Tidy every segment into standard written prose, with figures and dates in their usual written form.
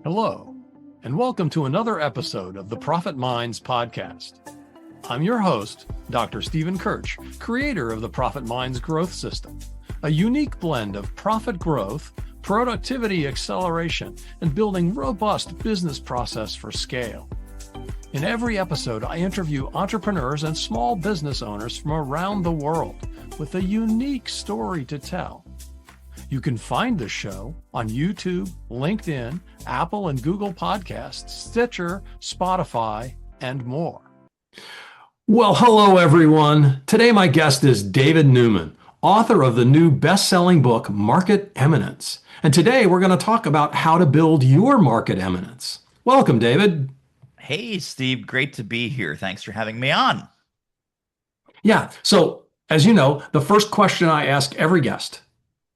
Hello, and welcome to another episode of the Profit Minds podcast. I'm your host, Dr. Stephen 𝐒𝐻₃, creator of the Profit Minds Growth System, a unique blend of profit growth, productivity acceleration, and building robust business process for scale. In every episode, I interview entrepreneurs and small business owners from around the world with a unique story to tell. You can find the show on YouTube, LinkedIn, Apple and Google Podcasts, Stitcher, Spotify, and more. Well, hello, everyone. Today, my guest is David Newman, author of the new best-selling book, Market Eminence. And today, we're going to talk about how to build your market eminence. Welcome, David. Hey, Steve. Great to be here. Thanks for having me on. Yeah. So, as you know, the first question I ask every guest,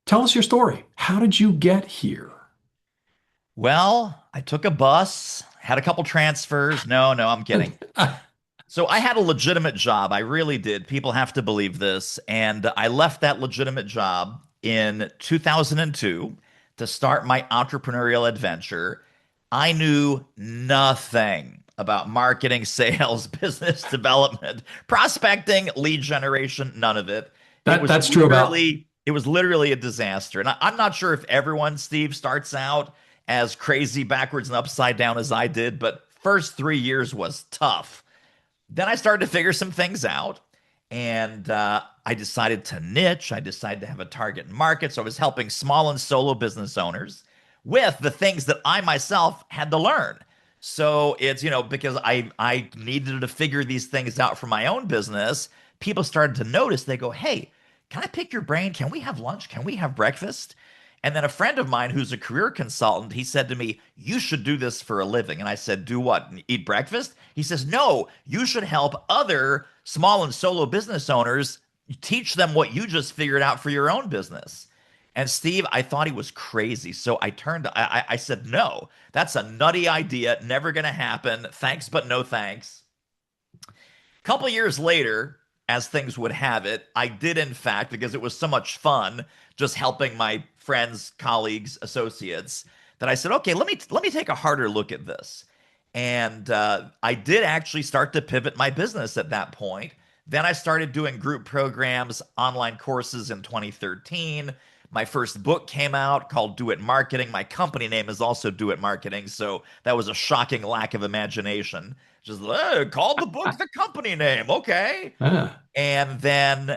tell us your story. How did you get here? Well, I took a bus, had a couple transfers. No, I'm kidding. So I had a legitimate job. I really did. People have to believe this. And I left that legitimate job in 2002 to start my entrepreneurial adventure. I knew nothing about marketing, sales, business development, prospecting, lead generation, none of it. That's true about... It was literally a disaster. And I'm not sure if everyone, Steve, starts out as crazy backwards and upside down as I did, but first 3 years was tough. Then I started to figure some things out, and I decided to niche. I decided to have a target market. So I was helping small and solo business owners with the things that I myself had to learn. So it's, because I needed to figure these things out for my own business, people started to notice. They go, hey, can I pick your brain? Can we have lunch? Can we have breakfast? And then a friend of mine who's a career consultant, he said to me, you should do this for a living. And I said, do what? Eat breakfast? He says, no, you should help other small and solo business owners, teach them what you just figured out for your own business. And Steve, I thought he was crazy. So I said, no, that's a nutty idea. Never going to happen. Thanks, but no thanks. A couple years later, as things would have it, I did, in fact, because it was so much fun just helping my friends, colleagues, associates, that I said, okay, let me take a harder look at this. And I did actually start to pivot my business at that point. Then I started doing group programs, online courses in 2013. My first book came out called Do It Marketing. My company name is also Do It Marketing. So that was a shocking lack of imagination. Just called the book the company name. Okay. And then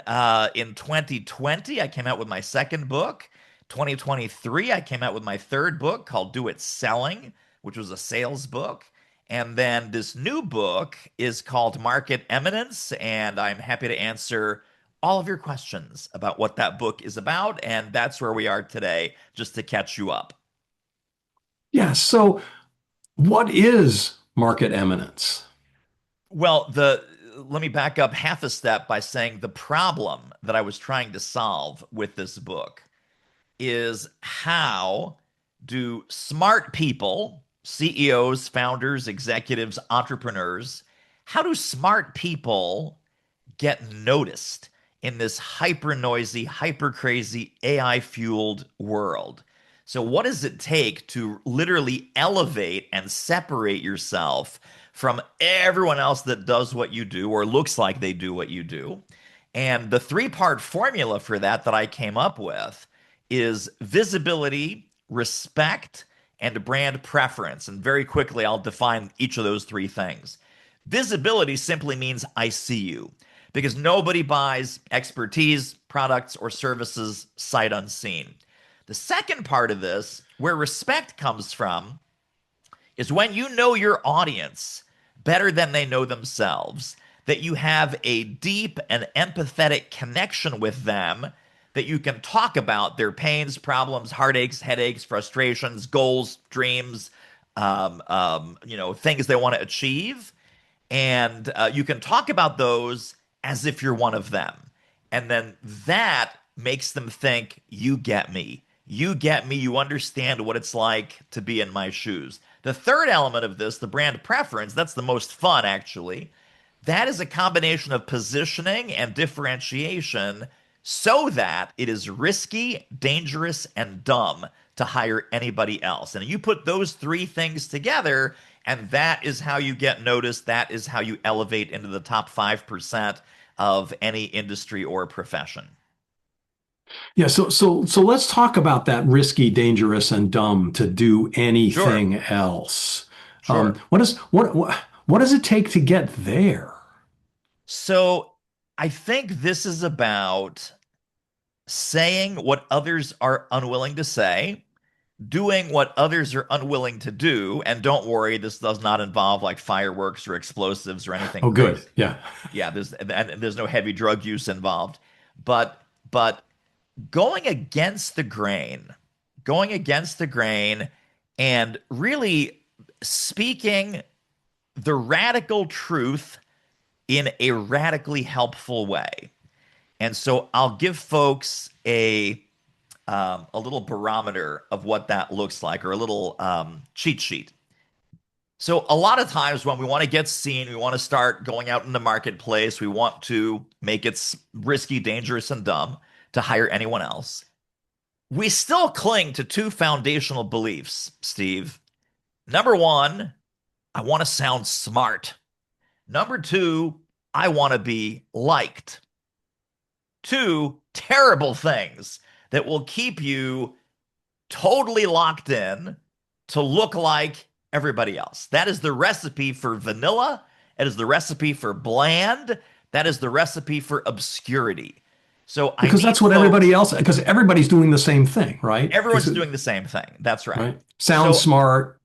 in 2020, I came out with my second book. 2023, I came out with my third book called Do It Selling, which was a sales book. And then this new book is called Market Eminence. And I'm happy to answer all of your questions about what that book is about. And that's where we are today, just to catch you up. Yeah. So what is market eminence? Well, let me back up half a step by saying the problem that I was trying to solve with this book is how do smart people, CEOs, founders, executives, entrepreneurs, how do smart people get noticed in this hyper noisy, hyper crazy, AI fueled world? So what does it take to literally elevate and separate yourself from everyone else that does what you do or looks like they do what you do? And the three-part formula for that I came up with is visibility, respect, and brand preference. And very quickly, I'll define each of those three things. Visibility simply means I see you, because nobody buys expertise, products, or services sight unseen. The second part of this, where respect comes from, is when you know your audience better than they know themselves, that you have a deep and empathetic connection with them, that you can talk about their pains, problems, heartaches, headaches, frustrations, goals, dreams, things they want to achieve. And you can talk about those as if you're one of them. And then that makes them think, you get me. You get me. You understand what it's like to be in my shoes. The third element of this, the brand preference, that's the most fun, actually. That is a combination of positioning and differentiation so that it is risky, dangerous, and dumb to hire anybody else. And you put those three things together, and that is how you get noticed. That is how you elevate into the top 5% of any industry or profession. Yeah, so let's talk about that risky, dangerous, and dumb to do Sure, anything else. sure. What does it take to get there? So I think this is about saying what others are unwilling to say, doing what others are unwilling to do. And don't worry, this does not involve like fireworks or explosives or anything Oh, good. crazy. Yeah. Yeah, there's no heavy drug use involved. But going against the grain, going against the grain and really speaking the radical truth in a radically helpful way. And so I'll give folks a little barometer of what that looks like, or a little cheat sheet. So a lot of times when we want to get seen, we want to start going out in the marketplace, we want to make it risky, dangerous, and dumb to hire anyone else. We still cling to two foundational beliefs, Steve. Number one, I want to sound smart. Number two, I want to be liked. Two terrible things that will keep you totally locked in to look like everybody else. That is the recipe for vanilla. It is the recipe for bland. That is the recipe for obscurity. So I Because need that's what folks, everybody else, because everybody's doing the same thing, right? everyone's doing the same thing. That's right. Right. Sound So smart.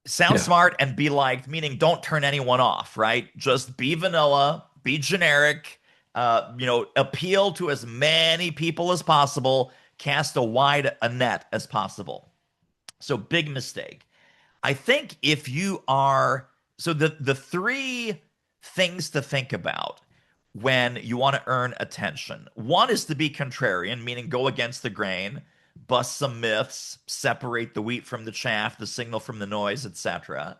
sound Yeah. smart and be liked, meaning don't turn anyone off, right? Just be vanilla, be generic, appeal to as many people as possible, cast a wide a net as possible. So big mistake. I think if you are, so the three things to think about when you want to earn attention. One is to be contrarian, meaning go against the grain, bust some myths, separate the wheat from the chaff, the signal from the noise, etc.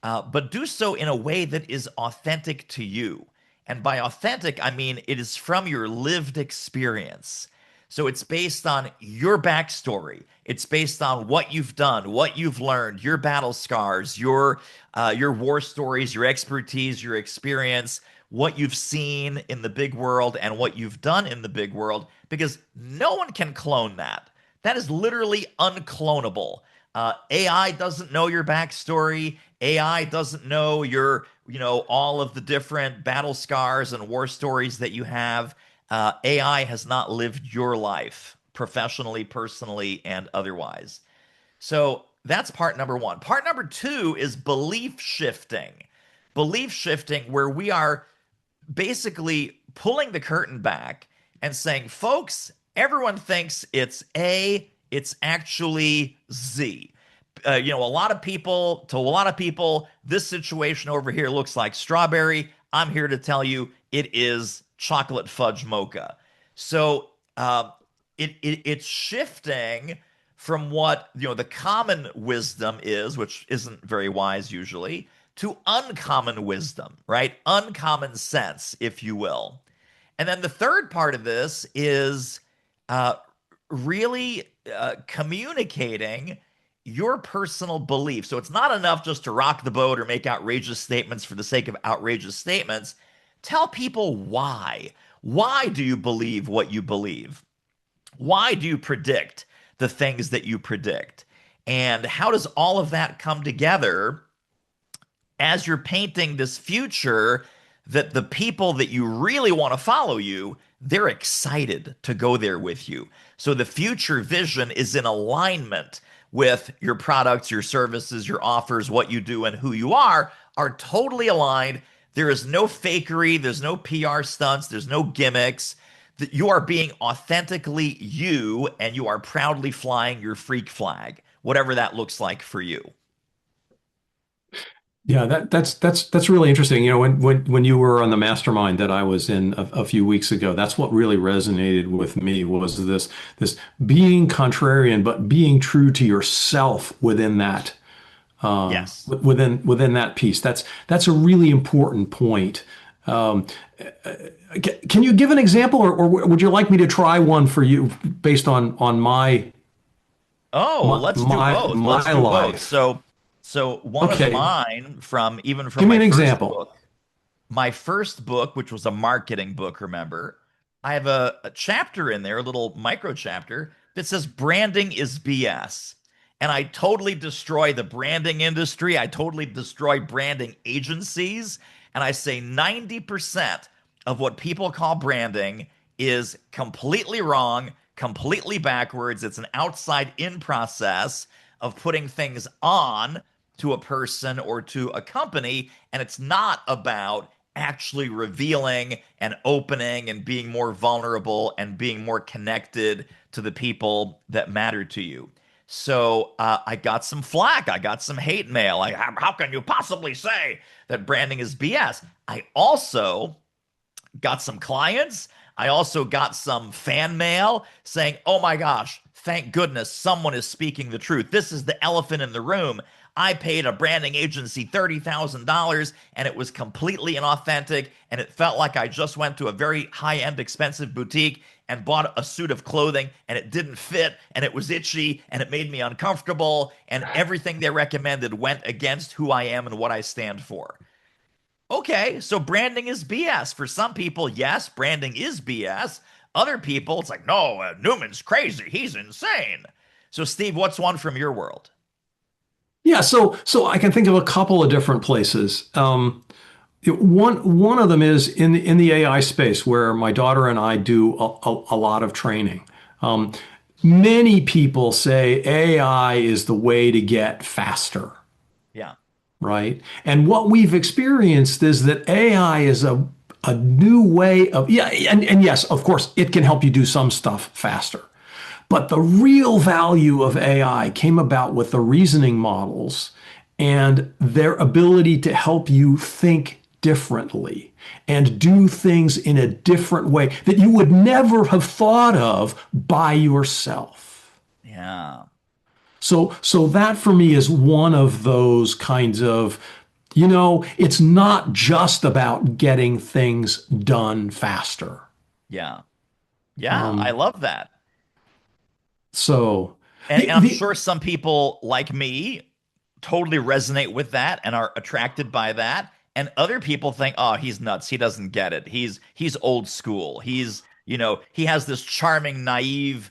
But do so in a way that is authentic to you. And by authentic, I mean it is from your lived experience. So it's based on your backstory. It's based on what you've done, what you've learned, your battle scars, your war stories, your expertise, your experience, what you've seen in the big world, and what you've done in the big world. Because no one can clone that. That is literally unclonable. AI doesn't know your backstory. AI doesn't know all of the different battle scars and war stories that you have. AI has not lived your life professionally, personally, and otherwise. So that's part number one. Part number two is belief shifting. Belief shifting, where we are basically pulling the curtain back and saying, folks, everyone thinks it's A, it's actually Z. A lot of people, this situation over here looks like strawberry. I'm here to tell you it is chocolate fudge mocha. So it's shifting from what the common wisdom is, which isn't very wise usually, to uncommon wisdom, right? Uncommon sense, if you will. And then the third part of this is really communicating your personal belief. So it's not enough just to rock the boat or make outrageous statements for the sake of outrageous statements. Tell people why. Why do you believe what you believe? Why do you predict the things that you predict? And how does all of that come together as you're painting this future that the people that you really want to follow you, they're excited to go there with you. So the future vision is in alignment with your products, your services, your offers, what you do, and who you are totally aligned. There is no fakery. There's no PR stunts. There's no gimmicks. That you are being authentically you, and you are proudly flying your freak flag, whatever that looks like for you. Yeah, that's really interesting. When you were on the mastermind that I was in a few weeks ago, that's what really resonated with me was this being contrarian, but being true to yourself within that Yes. within that piece. That's a really important point. Um, can you give an example, or would you like me to try one for you based on Oh, let's do both. Let's my do both. life? So one of Okay, mine from even from give me my an first example. book, which was a marketing book, remember, I have a chapter in there, a little micro chapter that says branding is BS. And I totally destroy the branding industry. I totally destroy branding agencies. And I say 90% of what people call branding is completely wrong, completely backwards. It's an outside in process of putting things on to a person or to a company. And it's not about actually revealing and opening and being more vulnerable and being more connected to the people that matter to you. So I got some flack. I got some hate mail. Like, how can you possibly say that branding is BS? I also got some clients. I also got some fan mail saying, oh my gosh, thank goodness someone is speaking the truth. This is the elephant in the room. I paid a branding agency $30,000 and it was completely inauthentic. And it felt like I just went to a very high end, expensive boutique and bought a suit of clothing and it didn't fit and it was itchy and it made me uncomfortable. And everything they recommended went against who I am and what I stand for. Okay, so branding is BS. For some people, yes, branding is BS. Other people, it's like, no, Newman's crazy. He's insane. So, Steve, what's one from your world? Yeah, so I can think of a couple of different places. One of them is in the AI space where my daughter and I do a lot of training. Um, Many people say AI is the way to get faster, Yeah. right? And what we've experienced is that AI is a new way of, yeah, and yes, of course, it can help you do some stuff faster. But the real value of AI came about with the reasoning models and their ability to help you think differently and do things in a different way that you would never have thought of by yourself. Yeah. So that for me is one of those kinds of, it's not just about getting things done faster. Yeah. Yeah. I Um, love that. so And, the, and I'm the sure some people like me totally resonate with that and are attracted by that. And other people think, oh, he's nuts. He doesn't get it. He's old school. He has this charming, naive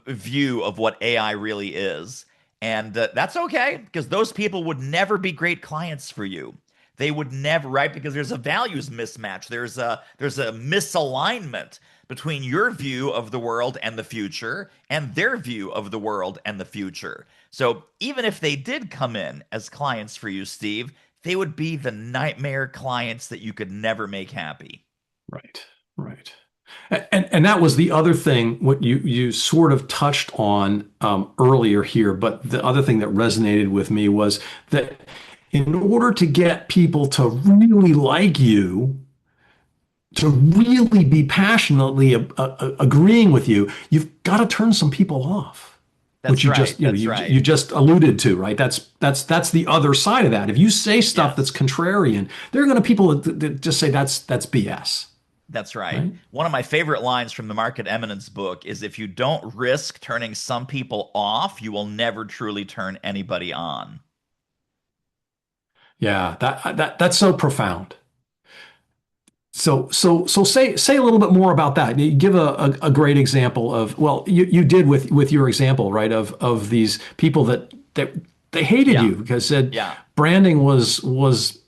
view of what AI really is. And that's okay because those people would never be great clients for you. They would never, right? Because there's a values mismatch. There's a misalignment between your view of the world and the future and their view of the world and the future. So even if they did come in as clients for you, Steve, they would be the nightmare clients that you could never make happy. Right, right. And that was the other thing, what you sort of touched on earlier here, but the other thing that resonated with me was that in order to get people to really like you, to really be passionately agreeing with you, you've got to turn some people off, which That's right. That's right. you just alluded to, right? That's the other side of that. If you say stuff that's Yes. contrarian, there are going to people that just say that's BS, That's right. right? One of my favorite lines from the Market Eminence book is if you don't risk turning some people off, you will never truly turn anybody on. Yeah, that's so profound. So say a little bit more about that. You give a great example of, well, you did with your example, right, of these people that they hated Yeah. you because said Yeah. branding was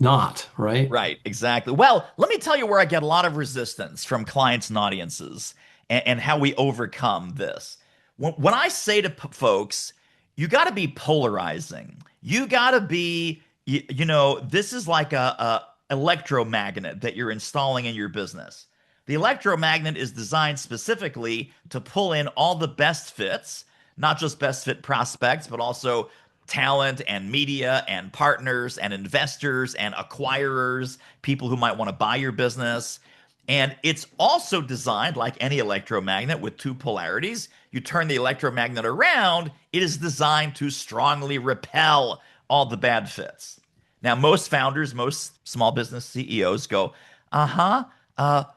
not, right? Right, exactly. Well, let me tell you where I get a lot of resistance from clients and audiences and how we overcome this. When I say to folks, you got to be polarizing. You got to be, this is like a electromagnet that you're installing in your business. The electromagnet is designed specifically to pull in all the best fits, not just best fit prospects, but also talent and media and partners and investors and acquirers, people who might want to buy your business. And it's also designed like any electromagnet with two polarities. You turn the electromagnet around, it is designed to strongly repel all the bad fits. Now, most founders, most small business CEOs go, uh-huh,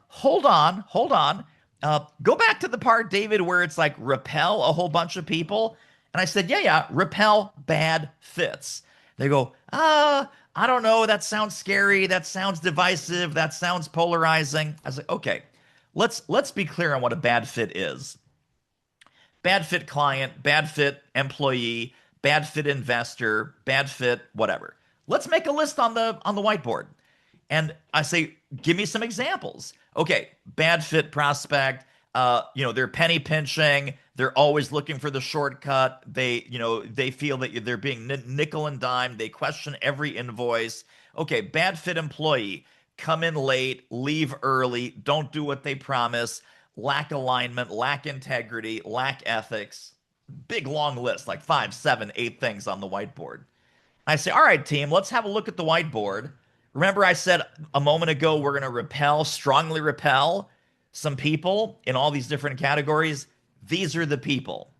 hold on. Go back to the part, David, where it's like repel a whole bunch of people. And I said, yeah, repel bad fits. They go, I don't know. That sounds scary. That sounds divisive. That sounds polarizing. I was like, okay, let's be clear on what a bad fit is. Bad fit client, bad fit employee, bad fit investor, bad fit whatever. Let's make a list on the whiteboard. And I say, give me some examples. Okay, bad fit prospect. They're penny pinching. They're always looking for the shortcut. They feel that they're being nickel and dime. They question every invoice. Okay, bad fit employee. Come in late, leave early, don't do what they promise, lack alignment, lack integrity, lack ethics. Big long list, like 5, 7, 8 things on the whiteboard. I say, all right, team, let's have a look at the whiteboard. Remember, I said a moment ago, we're going to strongly repel some people in all these different categories. These are the people.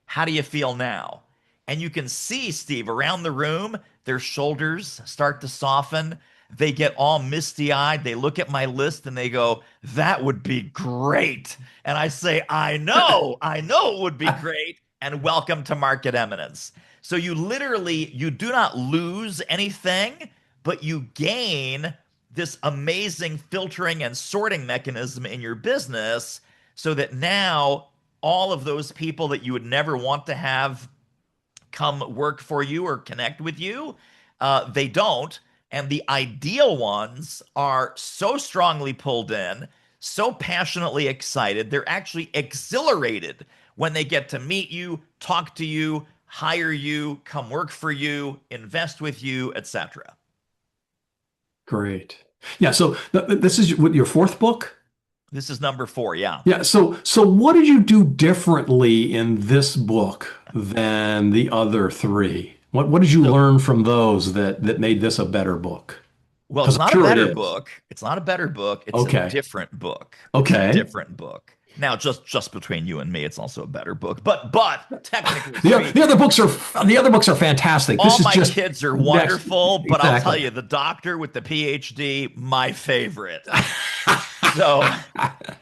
How do you feel now? And you can see, Steve, around the room, their shoulders start to soften. They get all misty-eyed. They look at my list and they go, that would be great. And I say, I know it would be great. And welcome to Market Eminence. So you do not lose anything, but you gain this amazing filtering and sorting mechanism in your business so that now all of those people that you would never want to have come work for you or connect with you, they don't. And the ideal ones are so strongly pulled in, so passionately excited, they're actually exhilarated when they get to meet you, talk to you, hire you, come work for you, invest with you, etc. Great. Yeah. So this is your fourth book? This is number 4, yeah. Yeah. So what did you do differently in this book than the other 3? What did you learn from those that made this a better book? Well, Because it's I'm not a sure it better is. book. It's not a better book. It's a Okay. different book. It's a Okay. different book. Now, just between you and me, it's also a better book. But technically The, speaking, the other books are fantastic. all This is my just kids are next. wonderful, but I'll tell Exactly. you, the doctor with the PhD, my favorite. So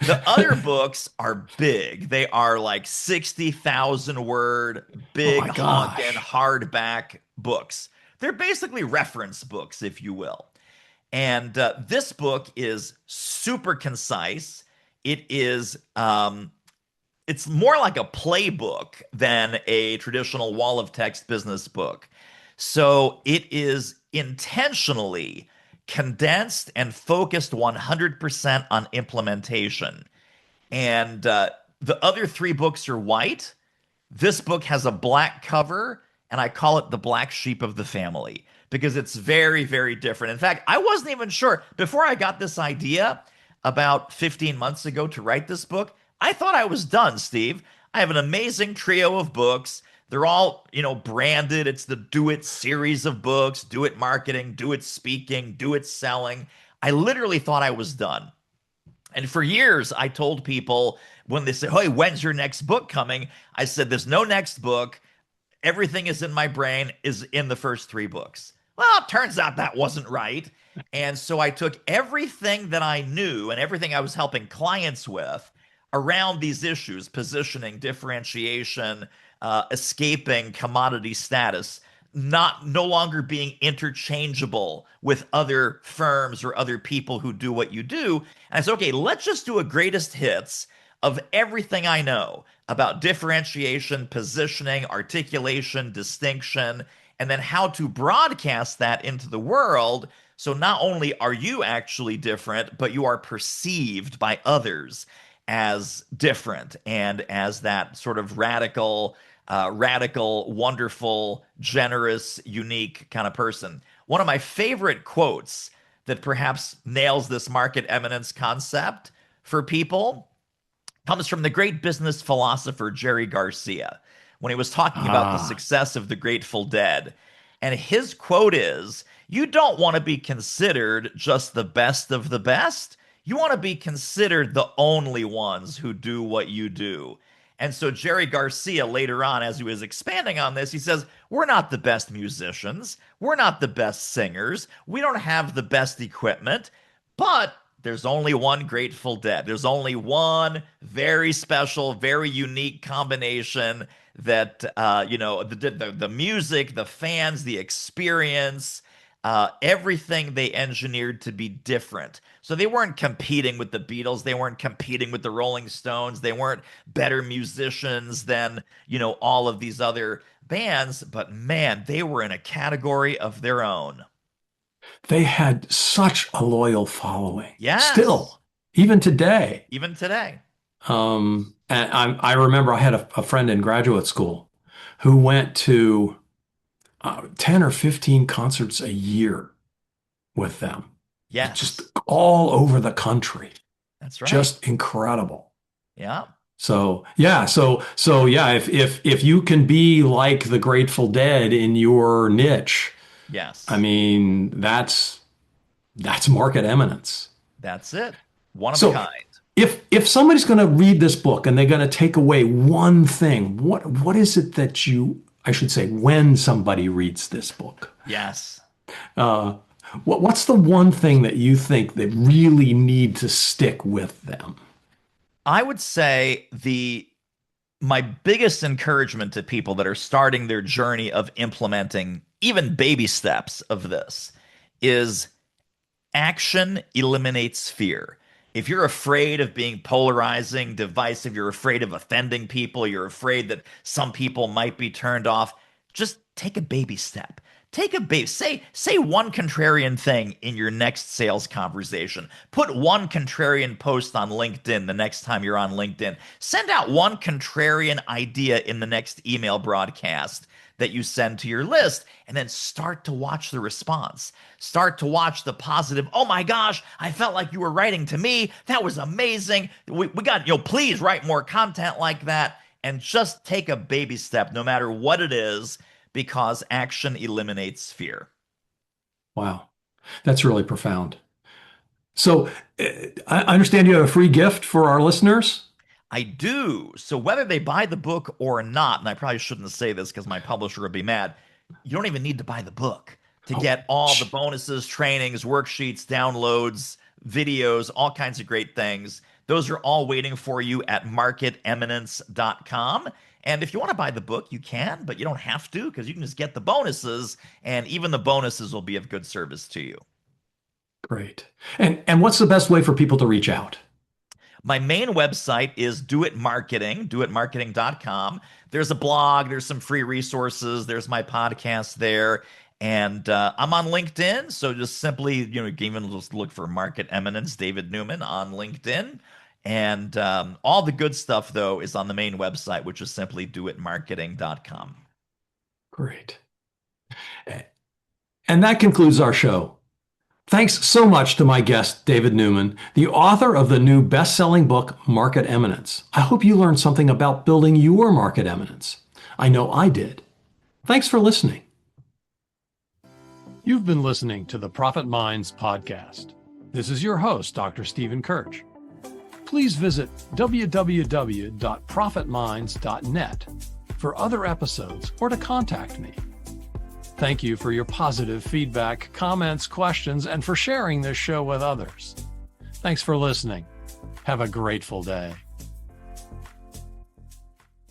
the other books are big. They are like 60,000 word, Oh big my honkin' gosh. hardback books. They're basically reference books, if you will. And this book is super concise. It is it's more like a playbook than a traditional wall of text business book. So it is intentionally condensed and focused 100% on implementation. And the other 3 books are white. This book has a black cover, and I call it the black sheep of the family because it's very, very different. In fact, I wasn't even sure before I got this idea about 15 months ago to write this book. I thought I was done, Steve. I have an amazing trio of books. They're all, branded. It's the Do It series of books, Do It marketing, Do It speaking, Do It selling. I literally thought I was done. And for years, I told people when they say, hey, when's your next book coming? I said, there's no next book. Everything is in my brain, is in the first 3 books. Well, it turns out that wasn't right. And so I took everything that I knew and everything I was helping clients with around these issues, positioning, differentiation, escaping commodity status, no longer being interchangeable with other firms or other people who do what you do. And I said, okay, let's just do a greatest hits of everything I know about differentiation, positioning, articulation, distinction, and then how to broadcast that into the world. So not only are you actually different, but you are perceived by others as different and as that sort of radical, wonderful, generous, unique kind of person. One of my favorite quotes that perhaps nails this market eminence concept for people comes from the great business philosopher Jerry Garcia when he was talking about the Ah, success of the Grateful Dead. And his quote is, you don't want to be considered just the best of the best. You want to be considered the only ones who do what you do. And so Jerry Garcia later on, as he was expanding on this, he says, we're not the best musicians. We're not the best singers. We don't have the best equipment, but there's only one Grateful Dead. There's only one very special, very unique combination that, the music, the fans, the experience, everything they engineered to be different. So they weren't competing with the Beatles. They weren't competing with the Rolling Stones. They weren't better musicians than, all of these other bands. But man, they were in a category of their own. They had such a loyal following. Yes. Still, even today. Even today. And I remember I had a friend in graduate school who went to 10 or 15 concerts a year with them. Yes. Just all over the country. That's right. Just incredible. Yeah. So yeah, if you can be like the Grateful Dead in your niche, yes. I mean, that's market eminence. That's it. One of a kind. If somebody's going to read this book and they're going to take away one thing, what is it that I should say, when somebody reads this book? Yes. What's the one thing that you think they really need to stick with them? I would say my biggest encouragement to people that are starting their journey of implementing even baby steps of this is action eliminates fear. If you're afraid of being polarizing, divisive, you're afraid of offending people, you're afraid that some people might be turned off, just take a baby step. Take a baby. Say one contrarian thing in your next sales conversation. Put one contrarian post on LinkedIn the next time you're on LinkedIn. Send out one contrarian idea in the next email broadcast that you send to your list, and then start to watch the response. Start to watch the positive. Oh my gosh, I felt like you were writing to me. That was amazing. We got, please write more content like that, and just take a baby step, no matter what it is, because action eliminates fear. Wow, that's really profound. So I understand you have a free gift for our listeners. I do. So whether they buy the book or not, and I probably shouldn't say this because my publisher would be mad, you don't even need to buy the book to get all the bonuses, trainings, worksheets, downloads, videos, all kinds of great things. Those are all waiting for you at marketeminence.com. And if you want to buy the book, you can, but you don't have to, because you can just get the bonuses, and even the bonuses will be of good service to you. Great. And what's the best way for people to reach out? My main website is doitmarketing.com. There's a blog, there's some free resources, there's my podcast there, and I'm on LinkedIn. So just simply, even just look for Market Eminence, David Newman on LinkedIn. And all the good stuff, though, is on the main website, which is simply doitmarketing.com. Great. And that concludes our show. Thanks so much to my guest, David Newman, the author of the new best-selling book, Market Eminence. I hope you learned something about building your market eminence. I know I did. Thanks for listening. You've been listening to the Profit Minds podcast. This is your host, Dr. Stephen 𝐿𝐼𝐻. Please visit www.profitminds.net for other episodes or to contact me. Thank you for your positive feedback, comments, questions, and for sharing this show with others. Thanks for listening. Have a grateful day.